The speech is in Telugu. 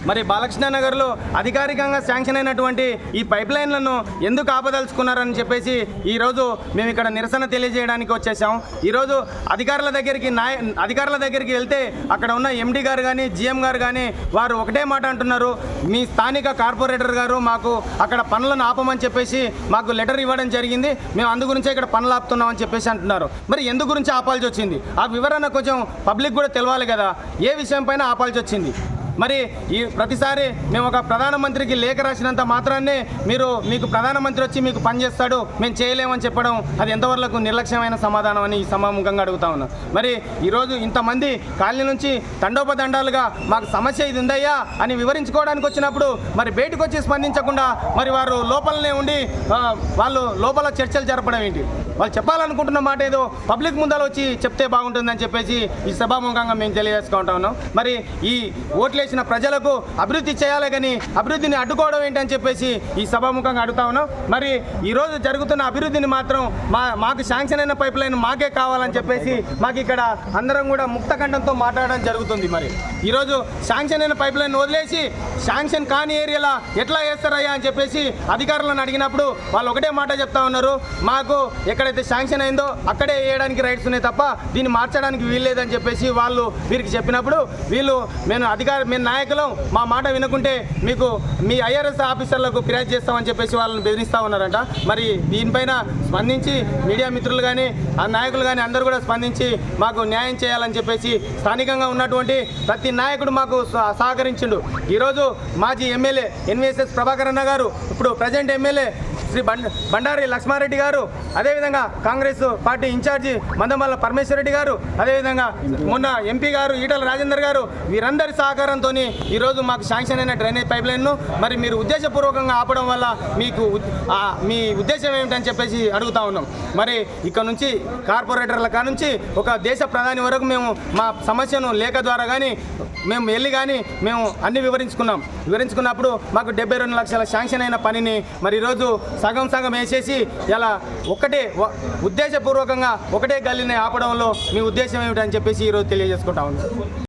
మరి బాలకృష్ణ నగర్లో అధికారికంగా శాంక్షన్ అయినటువంటి ఈ పైప్ లైన్లను ఎందుకు ఆపదలుచుకున్నారని చెప్పేసి ఈరోజు మేము ఇక్కడ నిరసన తెలియజేయడానికి వచ్చేసాం. ఈరోజు అధికారుల దగ్గరికి వెళ్తే అక్కడ ఉన్న ఎండి గారు కానీ జిఎం గారు కానీ వారు ఒకటే మాట అంటున్నారు, మీ స్థానిక కార్పొరేటర్ గారు మాకు అక్కడ పనులను ఆపమని చెప్పేసి మాకు లెటర్ ఇవ్వడం జరిగింది, మేము అందు గురించే ఇక్కడ పనులు ఆపుతున్నామని చెప్పేసి అంటున్నారు. మరి ఎందు గురించి ఆపాల్సి వచ్చింది ఆ వివరణ కొంచెం పబ్లిక్ కూడా తెలవాలి కదా, ఏ విషయం పైన ఆపాల్సి వచ్చింది. మరి ఈ ప్రతిసారి మేము ఒక ప్రధానమంత్రికి లేఖ రాసినంత మాత్రాన్నే మీకు ప్రధానమంత్రి వచ్చి మీకు పనిచేస్తాడు మేము చేయలేమని చెప్పడం అది ఎంతవరకు నిర్లక్ష్యమైన సమాధానం అని ఈ సమాముఖంగా అడుగుతా ఉన్నాం. మరి ఈరోజు ఇంతమంది కాలనీ నుంచి తండోపతండాలుగా మాకు సమస్య ఇది ఉందయ్యా అని వివరించుకోవడానికి వచ్చినప్పుడు మరి బయటకు వచ్చి స్పందించకుండా మరి వారు లోపలనే ఉండి వాళ్ళు లోపల చర్చలు జరపడం ఏంటి? వాళ్ళు చెప్పాలనుకుంటున్న మాట ఏదో పబ్లిక్ ముందర వచ్చి చెప్తే బాగుంటుందని చెప్పేసి ఈ సభాముఖంగా మేము తెలియజేసుకుంటా ఉన్నాం. మరి ఈ ఓట్లేసిన ప్రజలకు అభివృద్ధి చేయాలి కానీ అభివృద్ధిని అడ్డుకోవడం ఏంటని చెప్పేసి ఈ సభాముఖంగా అడుగుతా ఉన్నాం. మరి ఈరోజు జరుగుతున్న అభివృద్ధిని మాత్రం మాకు శాంక్షన్ అయిన పైప్ లైన్ మాకే కావాలని చెప్పేసి మాకు ఇక్కడ అందరం కూడా ముక్తకంఠంతో మాట్లాడడం జరుగుతుంది. మరి ఈరోజు శాంక్షన్ అయిన పైప్ లైన్ వదిలేసి శాంక్షన్ కాని ఏరియాలో ఎట్లా వేస్తారయ్యా అని చెప్పేసి అధికారులను అడిగినప్పుడు వాళ్ళు ఒకటే మాట చెప్తా ఉన్నారు, మాకు ఎక్కడైతే శాంక్షన్ అయిందో అక్కడే వేయడానికి రైట్స్ ఉన్నాయి తప్ప దీన్ని మార్చడానికి వీల్లేదని చెప్పేసి వాళ్ళు వీరికి చెప్పినప్పుడు మేము నాయకులం మా మాట వినకుంటే మీకు మీ ఐఆర్ఎస్ ఆఫీసర్లకు ఫిర్యాదు చేస్తామని చెప్పేసి వాళ్ళని బెదిరిస్తూ ఉన్నారంట. మరి దీనిపైన స్పందించి మీడియా మిత్రులు కానీ ఆ నాయకులు కానీ అందరూ కూడా స్పందించి మాకు న్యాయం చేయాలని చెప్పేసి స్థానికంగా ఉన్నటువంటి ప్రతి నాయకుడు మాకు సహకరించిండు. ఈరోజు మాజీ ఎమ్మెల్యే ఎన్విఎస్ఎస్ ప్రభాకర్ అన్న గారు, ఇప్పుడు ప్రజెంట్ ఎమ్మెల్యే శ్రీ బండారి లక్ష్మారెడ్డి గారు, అదేవిధంగా కాంగ్రెస్ పార్టీ ఇన్ఛార్జి మందమల్ల పరమేశ్వరరెడ్డి గారు, అదేవిధంగా మొన్న ఎంపీ గారు ఈటల రాజేందర్ గారు, వీరందరి సహకారంతో ఈరోజు మాకు శాంక్షన్ అయిన డ్రైనేజ్ పైప్ లైన్ను మరి మీరు ఉద్దేశపూర్వకంగా ఆపడం వల్ల మీ ఉద్దేశం ఏమిటని చెప్పేసి అడుగుతా ఉన్నాం. మరి ఇక్కడ నుంచి కార్పొరేటర్ల కానుంచి ఒక దేశ ప్రధాని వరకు మేము మా సమస్యను లేఖ ద్వారా కానీ మేము వెళ్ళి కానీ మేము అన్ని వివరించుకున్నప్పుడు మాకు 72 లక్షల శాంక్షన్ అయిన పనిని మరి ఈరోజు సగం వేసేసి ఇలా ఉద్దేశపూర్వకంగా ఒకటే గల్లీని ఆపడంలో మీ ఉద్దేశం ఏమిటని చెప్పేసి ఈరోజు తెలియజేసుకుంటా ఉన్నాం.